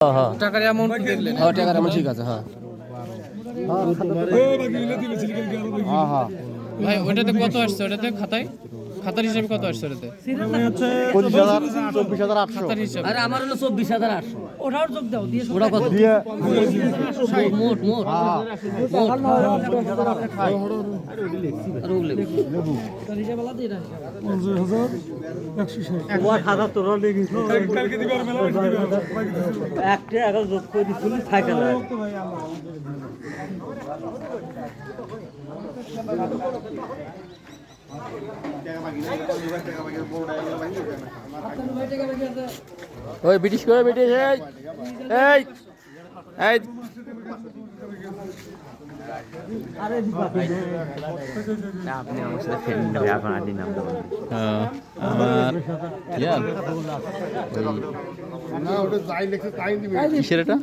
হ্যাঁ টাকার অ্যামাউন্ট দেখলেন? হ্যাঁ টাকার আমার ঠিক আছে। হ্যাঁ হ্যাঁ ভাই ওটাতে কত আসছে? ওটাতে খাতার হিসাবে কত আসছে? ওটাতে 25,000 24,800 খাতার হিসাবে আরে আমার হলো 24,800। ওটাও যোগ দাও দিয়ে ওটা কত? দিয়ে মোট মোট আর ওগুলো হিসাবওয়ালা দিয়ে না একটা এখন যোগ করে দিচ্ছিল থাকে না। ওই ব্রিটিশ করে ব্রিটিশ এই এই এই আপনি আমার সাথে ফ্রেন্ড হবে, আপনার আদি নাম দেবেন। আমার কিসের এটা